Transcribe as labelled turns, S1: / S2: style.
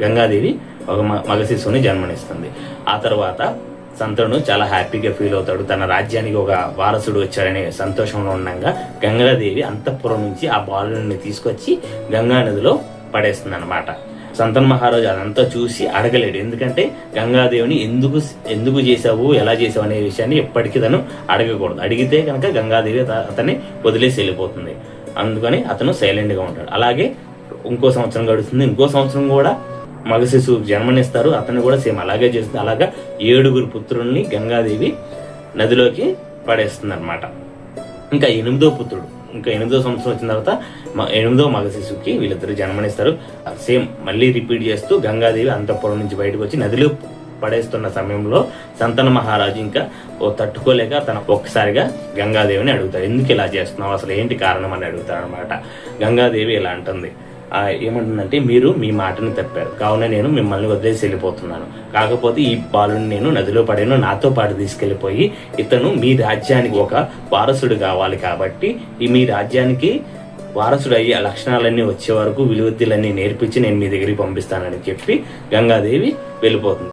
S1: గంగాదేవి ఒక మగ శిశువుని జన్మనిస్తుంది. ఆ తర్వాత సంతను చాలా హ్యాపీగా ఫీల్ అవుతాడు. తన రాజ్యానికి ఒక వారసుడు వచ్చాడనే సంతోషంలో ఉండగా గంగాదేవి అంతఃపురం నుంచి ఆ బాలుని తీసుకొచ్చి గంగా నదిలో పడేస్తుంది అన్నమాట. సంతన మహారాజు అదంతా చూసి అడగలేడు. ఎందుకంటే గంగాదేవిని ఎందుకు చేసావు, ఎలా చేసావు అనే విషయాన్ని ఎప్పటికీ తను అడగకూడదు. అడిగితే కనుక గంగాదేవి అతన్ని వదిలేసి వెళ్ళిపోతుంది. అందుకని అతను సైలెంట్ గా ఉంటాడు. అలాగే ఇంకో సంవత్సరం గడుస్తుంది. ఇంకో సంవత్సరం కూడా మగ శిశువు జన్మనిస్తారు. అతను కూడా సేమ్ అలాగే చేస్తుంది. అలాగా 7 పుత్రుల్ని గంగాదేవి నదిలోకి పడేస్తుంది అనమాట. ఇంకా 8వ పుత్రుడు, ఇంకా 8వ సంవత్సరం వచ్చిన తర్వాత 8వ మగ శిశువుకి వీళ్ళిద్దరు జన్మనిస్తారు. సేమ్ మళ్ళీ రిపీట్ చేస్తూ గంగాదేవి అంతఃపురం నుంచి బయటకు వచ్చి నదిలో పడేస్తున్న సమయంలో సంతన మహారాజు ఇంకా తట్టుకోలేక తన ఒక్కసారిగా గంగాదేవిని అడుగుతాడు, ఎందుకు ఇలా చేస్తున్నావు, అసలు ఏంటి కారణం అని అడుగుతాడు అనమాట. గంగాదేవి ఇలా అంటుంది, ఏమంటుందంటే, మీరు మీ మాటను తప్పారు కావున నేను మిమ్మల్ని వదిలేసి వెళ్ళిపోతున్నాను. కాకపోతే ఈ బాలుని నేను నదిలో పడాను, నాతో పాటు తీసుకెళ్లిపోయి ఇతను మీ రాజ్యానికి ఒక వారసుడు కావాలి కాబట్టి మీ రాజ్యానికి వారసుడు అయ్యే లక్షణాలన్నీ వచ్చే వరకు విలువద్దీలన్నీ నేర్పించి నేను మీ దగ్గరికి పంపిస్తానని చెప్పి గంగాదేవి వెళ్ళిపోతుంది.